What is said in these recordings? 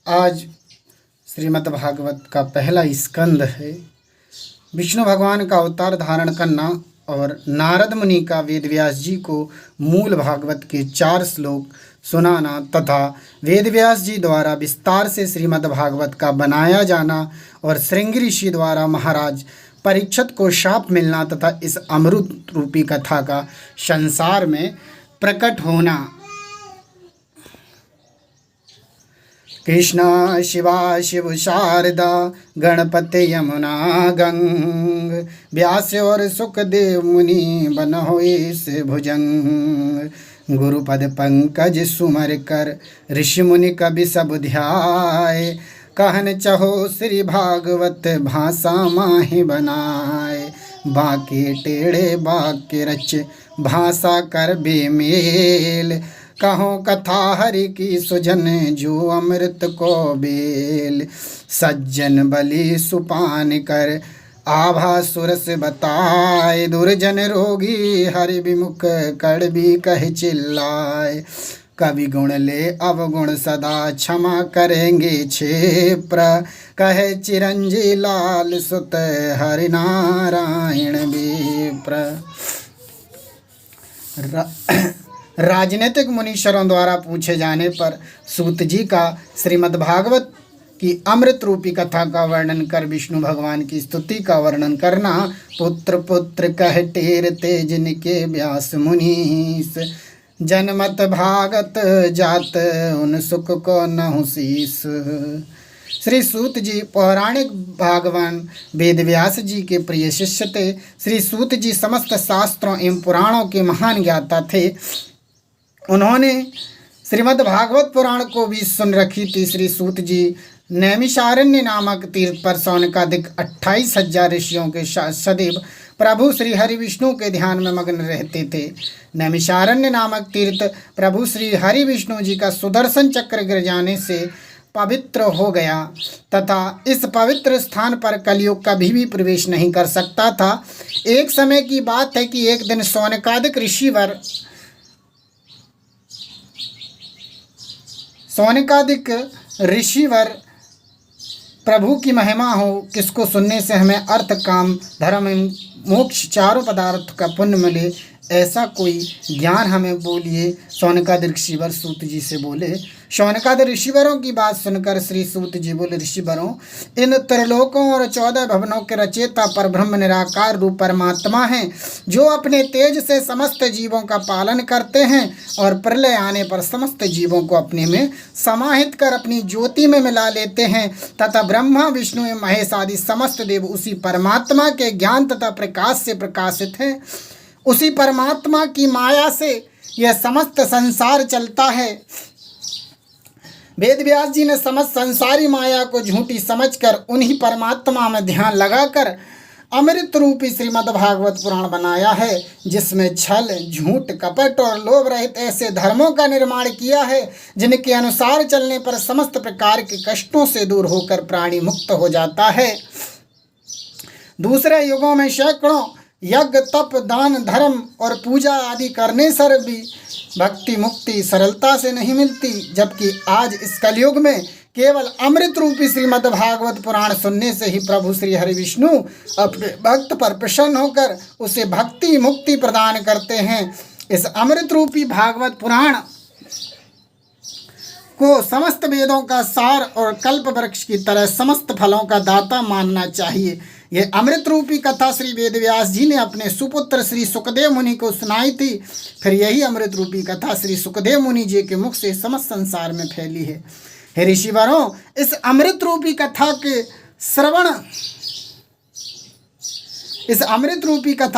आज श्रीमद् भागवत का पहला स्कंद है। विष्णु भगवान का अवतार धारण करना और नारद मुनि का वेदव्यास जी को मूल भागवत के 4 श्लोक सुनाना तथा वेदव्यास जी द्वारा विस्तार से श्रीमद् भागवत का बनाया जाना और श्रृंगी ऋषि द्वारा महाराज परीक्षित को शाप मिलना तथा इस अमृत रूपी कथा का संसार में प्रकट होना। कृष्ण शिवा शिव शारदा गणपति यमुना गंग व्यास और सुखदेव मुनि बनो इस भुजंग। गुरुपद पंकज सुमर कर ऋषि मुनि कवि सब ध्याय। कहन चहो श्री भागवत भाषा माहि बनाए। बाके टेढ़े बाके रच भाषा कर बेमेल। कहो कथा हरि की सुजन जो अमृत को बेल। सज्जन बलि सुपान कर आभा सुरस बताए। दुर्जन रोगी हरि विमुख कड़बी कह चिल्लाए। कवि गुण ले अवगुण सदा क्षमा करेंगे क्षेप्र। कहे चिरंजी लाल सुत हरि नारायण विप्र। राजनीतिक मुनीश्वरों द्वारा पूछे जाने पर सूत जी का श्रीमद्भागवत की अमृत रूपी कथा का वर्णन कर विष्णु भगवान की स्तुति का वर्णन करना। पुत्र पुत्र कह टेरते जिनके व्यास मुनीस। जनमत भागत जात उन सुख को नहु शीस। श्री सूत जी पौराणिक भगवान वेदव्यास जी के प्रिय शिष्य थे। श्री सूत जी समस्त शास्त्रों एवं पुराणों के महान ज्ञाता थे। उन्होंने श्रीमद् भागवत पुराण को भी सुन रखी थी। श्री सूत जी नैमिषारण्य नामक तीर्थ पर सौनकादिक 28,000 ऋषियों के सदैव प्रभु श्री हरि विष्णु के ध्यान में मग्न रहते थे। नैमिषारण्य नामक तीर्थ प्रभु श्री हरि विष्णु जी का सुदर्शन चक्र गिर जाने से पवित्र हो गया तथा इस पवित्र स्थान पर कलयुग कभी भी प्रवेश नहीं कर सकता था। एक समय की बात है कि एक दिन सौनकादिक ऋषिवर प्रभु की महिमा हो, किसको सुनने से हमें अर्थ काम धर्म मोक्ष चारों पदार्थ का पुण्य मिले, ऐसा कोई ज्ञान हमें बोलिए। सौनकादिक ऋषिवर सूत जी से बोले। सौनकादिक ऋषिवरों की बात सुनकर श्री सूत जी बोले, ऋषिवरों, इन त्रिलोकों और 14 भवनों के रचयिता पर ब्रह्म निराकार रूप परमात्मा हैं, जो अपने तेज से समस्त जीवों का पालन करते हैं और प्रलय आने पर समस्त जीवों को अपने में समाहित कर अपनी ज्योति में मिला लेते हैं तथा ब्रह्मा विष्णु एवं महेश आदि समस्त देव उसी परमात्मा के ज्ञान तथा प्रकाश से प्रकाशित हैं। उसी परमात्मा की माया से यह समस्त संसार चलता है। वेदव्यास जी ने समस्त संसारी माया को झूठी समझकर उन्हीं परमात्मा में ध्यान लगाकर अमृत रूपी श्रीमद् भागवत पुराण बनाया है, जिसमें छल झूठ कपट और लोभ रहित ऐसे धर्मों का निर्माण किया है जिनके अनुसार चलने पर समस्त प्रकार के कष्टों से दूर होकर प्राणी मुक्त हो जाता है। दूसरे युगों में सैकड़ों यज्ञ तप दान धर्म और पूजा आदि करने से भी भक्ति मुक्ति सरलता से नहीं मिलती, जबकि आज इस कलयुग में केवल अमृत रूपी श्रीमद् भागवत पुराण सुनने से ही प्रभु श्री हरि विष्णु अपने भक्त पर प्रसन्न होकर उसे भक्ति मुक्ति प्रदान करते हैं। इस अमृत रूपी भागवत पुराण को समस्त वेदों का सार और कल्प वृक्ष की तरह समस्त फलों का दाता मानना चाहिए। यह अमृत रूपी कथा श्री वेदव्यास जी ने अपने सुपुत्र श्री सुखदेव मुनि को सुनाई थी। फिर यही अमृत रूपी कथा श्री सुखदेव मुनि जी के मुख से समस्त संसार में फैली है। हे ऋषिवरों, इस अमृत रूपी कथा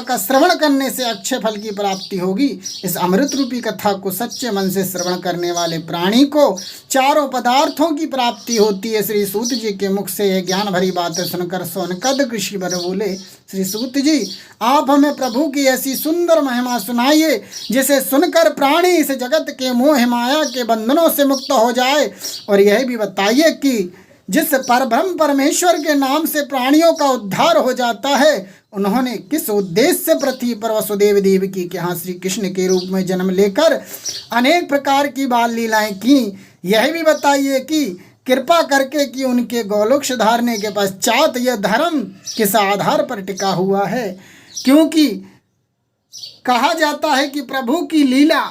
का श्रवण करने से अक्षय फल की प्राप्ति होगी। इस अमृत रूपी कथा को सच्चे मन से श्रवण करने वाले प्राणी को चारों पदार्थों की प्राप्ति होती है। श्री सूत जी के मुख से यह ज्ञान भरी बातें सुनकर सौनकादिक ऋषिवर बोले, श्री सूत जी, आप हमें प्रभु की ऐसी सुंदर महिमा सुनाइए जिसे सुनकर प्राणी इस जगत के मोह माया के बंधनों से मुक्त हो जाए, और यह भी बताइए कि जिस परब्रह्म परमेश्वर के नाम से प्राणियों का उद्धार हो जाता है, उन्होंने किस उद्देश्य से पृथ्वी पर वसुदेव देवकी के यहाँ श्री कृष्ण के रूप में जन्म लेकर अनेक प्रकार की बाल लीलाएं की। यह भी बताइए कि कृपा करके कि उनके गोलोक्ष धारने के पश्चात यह धर्म किस आधार पर टिका हुआ है। क्योंकि कहा जाता है कि प्रभु की लीला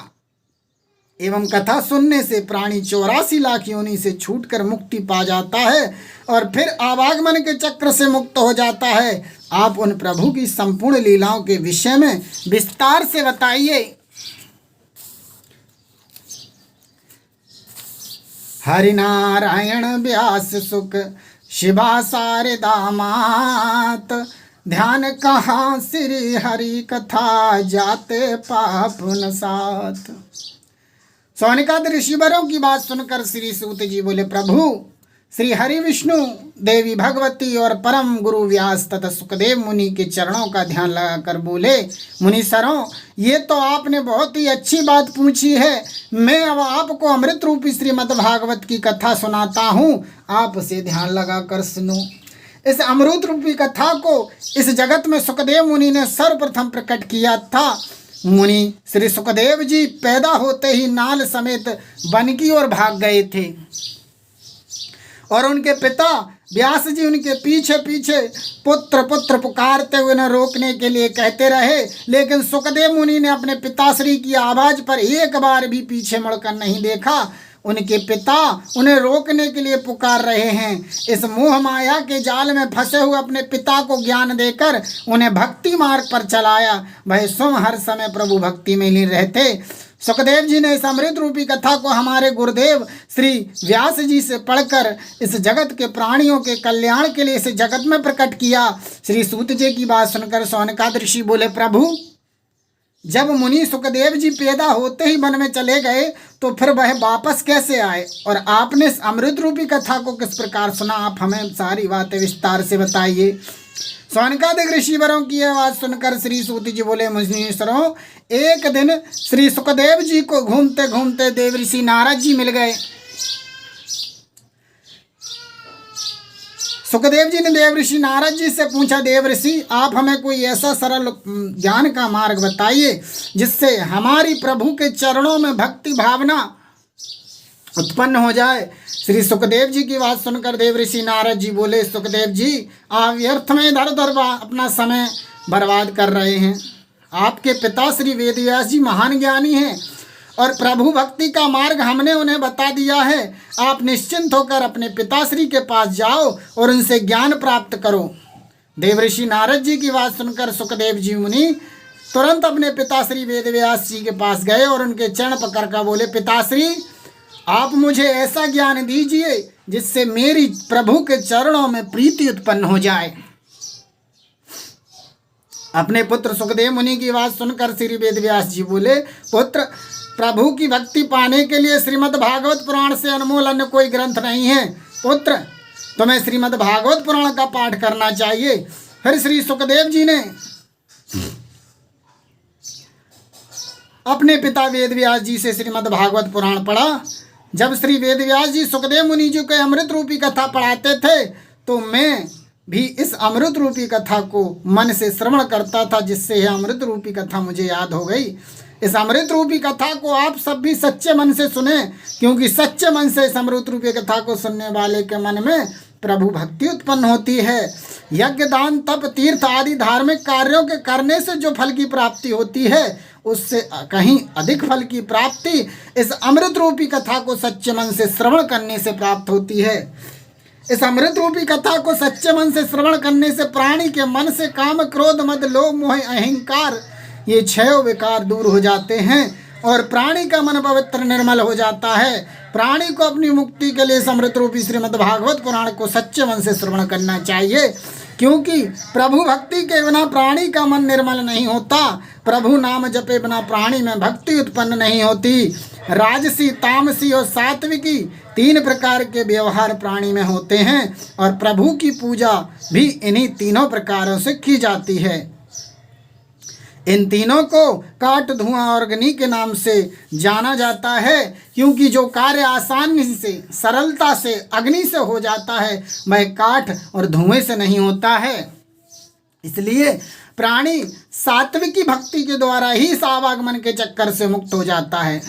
एवं कथा सुनने से प्राणी 84 लाख योनि से छूटकर मुक्ति पा जाता है और फिर आवागमन के चक्र से मुक्त हो जाता है। आप उन प्रभु की संपूर्ण लीलाओं के विषय में विस्तार से बताइए। हरिनारायण व्यास सुख शिवा शारदा मात, ध्यान कहाँ श्री हरि कथा जाते पाप नसात। सौनकादि ऋषिवरों की बात सुनकर श्री सूत जी बोले, प्रभु श्री हरि विष्णु देवी भगवती और परम गुरु व्यास तथा सुखदेव मुनि के चरणों का ध्यान लगाकर बोले, मुनीसरों, ये तो आपने बहुत ही अच्छी बात पूछी है। मैं अब आपको अमृत रूपी श्रीमद् भागवत की कथा सुनाता हूँ, आप उसे ध्यान लगाकर सुनो। इस अमृत रूपी कथा को इस जगत में सुखदेव मुनि ने सर्वप्रथम प्रकट किया था। मुनि श्री सुखदेव जी पैदा होते ही नाल समेत वन की ओर भाग गए थे और उनके पिता व्यास जी उनके पीछे पीछे पुत्र पुत्र पुकारते हुए उन्हें रोकने के लिए कहते रहे, लेकिन सुखदेव मुनि ने अपने पिताश्री की आवाज़ पर एक बार भी पीछे मुड़कर नहीं देखा। उनके पिता उन्हें रोकने के लिए पुकार रहे हैं। इस मोह माया के जाल में फंसे हुए अपने पिता को ज्ञान देकर उन्हें भक्ति मार्ग पर चलाया। वह स्वयं हर समय प्रभु भक्ति में लीन रहते। सुखदेव जी ने इस अमृत रूपी कथा को हमारे गुरुदेव श्री व्यास जी से पढ़कर इस जगत के प्राणियों के कल्याण के लिए इस जगत में प्रकट किया। श्री सूत जी की बात सुनकर सौनकादि ऋषि बोले, प्रभु जब मुनि सुखदेव जी पैदा होते ही वन में चले गए तो फिर वह वापस कैसे आए, और आपने इस अमृत रूपी कथा को किस प्रकार सुना, आप हमें सारी बातें विस्तार से बताइए। सौनकादिक ऋषिवरों की आवाज़ सुनकर श्री सूत जी बोले, मुनीश्वरों, एक दिन श्री सुखदेव जी को घूमते घूमते देवऋषि नारद जी मिल गए। सुखदेव जी ने देवऋषि नारद जी से पूछा, देवऋषि आप हमें कोई ऐसा सरल ज्ञान का मार्ग बताइए जिससे हमारी प्रभु के चरणों में भक्ति भावना उत्पन्न हो जाए। श्री सुखदेव जी की बात सुनकर देवऋषि नारद जी बोले, सुखदेव जी आप व्यर्थ में इधर उधर अपना समय बर्बाद कर रहे हैं। आपके पिता श्री वेदव्यास जी महान ज्ञानी हैं और प्रभु भक्ति का मार्ग हमने उन्हें बता दिया है। आप निश्चिंत होकर अपने पिताश्री के पास जाओ और उनसे ज्ञान प्राप्त करो। देवऋषि नारद जी की बात सुनकर सुखदेव जी मुनि तुरंत अपने पिताश्री वेदव्यास जी के पास गए और उनके चरण पकड़कर बोले, पिताश्री आप मुझे ऐसा ज्ञान दीजिए जिससे मेरी प्रभु के चरणों में प्रीति उत्पन्न हो जाए। अपने पुत्र सुखदेव मुनि की बात सुनकर श्री वेदव्यास जी बोले, पुत्र प्रभु की भक्ति पाने के लिए श्रीमद् भागवत पुराण से अनमोल अन्य कोई ग्रंथ नहीं है। पुत्र तुम्हें श्रीमद् भागवत पुराण का पाठ करना चाहिए। फिर श्री सुखदेव जी ने अपने पिता वेदव्यास जी से श्रीमद् भागवत पुराण पढ़ा। जब श्री वेदव्यास जी सुखदेव मुनि जी को अमृत रूपी कथा पढ़ाते थे तो मैं भी इस अमृत रूपी कथा को मन से श्रवण करता था, जिससे यह अमृत रूपी कथा मुझे याद हो गई। इस अमृत रूपी कथा को आप सब भी सच्चे मन से सुने, क्योंकि सच्चे मन से इस अमृत रूपी कथा को सुनने वाले के मन में प्रभु भक्ति उत्पन्न होती है। यज्ञ दान तप तीर्थ आदि धार्मिक कार्यों के करने से जो फल की प्राप्ति होती है उससे कहीं अधिक फल की प्राप्ति इस अमृत रूपी कथा को सच्चे मन से श्रवण करने से प्राप्त होती है। इस अमृत रूपी कथा को सच्चे मन से श्रवण करने से प्राणी के मन से काम क्रोध मद लोभ मोह अहंकार ये 6 विकार दूर हो जाते हैं और प्राणी का मन पवित्र निर्मल हो जाता है। प्राणी को अपनी मुक्ति के लिए अमृत रूपी श्रीमद् भागवत पुराण को सच्चे मन से श्रवण करना चाहिए, क्योंकि प्रभु भक्ति के बिना प्राणी का मन निर्मल नहीं होता। प्रभु नाम जपे बिना प्राणी में भक्ति उत्पन्न नहीं होती। राजसी तामसी और सात्विकी 3 प्रकार के व्यवहार प्राणी में होते हैं और प्रभु की पूजा भी इन्हीं तीनों प्रकारों से की जाती है। इन तीनों को काट धुआं और अग्नि के नाम से जाना जाता है, क्योंकि जो कार्य आसानी से सरलता से अग्नि से हो जाता है वह काठ और धुएं से नहीं होता है। इसलिए प्राणी सात्विकी भक्ति के द्वारा ही इस आवागमन के चक्कर से मुक्त हो जाता है।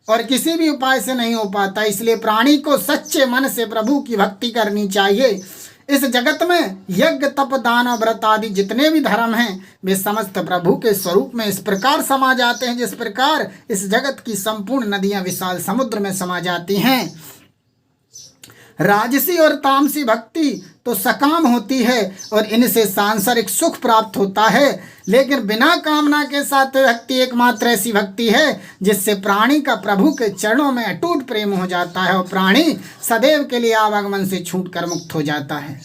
और किसी भी उपाय से नहीं हो पाता। इसलिए प्राणी को सच्चे मन से प्रभु की भक्ति करनी चाहिए। इस जगत में यज्ञ तप दान और व्रत आदि जितने भी धर्म हैं वे समस्त प्रभु के स्वरूप में इस प्रकार समा जाते हैं जिस प्रकार इस जगत की संपूर्ण नदियां विशाल समुद्र में समा जाती हैं। राजसी और तामसी भक्ति तो सकाम होती है और इनसे सांसारिक सुख प्राप्त होता है, लेकिन बिना कामना के साथ भक्ति एकमात्र ऐसी भक्ति है जिससे प्राणी का प्रभु के चरणों में अटूट प्रेम हो जाता है और प्राणी सदैव के लिए आवागमन से छूटकर मुक्त हो जाता है।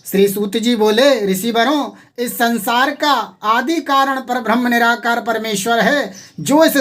श्री सूत जी बोले, ऋषिवरों, इस संसार का आदि कारण पर ब्रह्म निराकार परमेश्वर है जो इस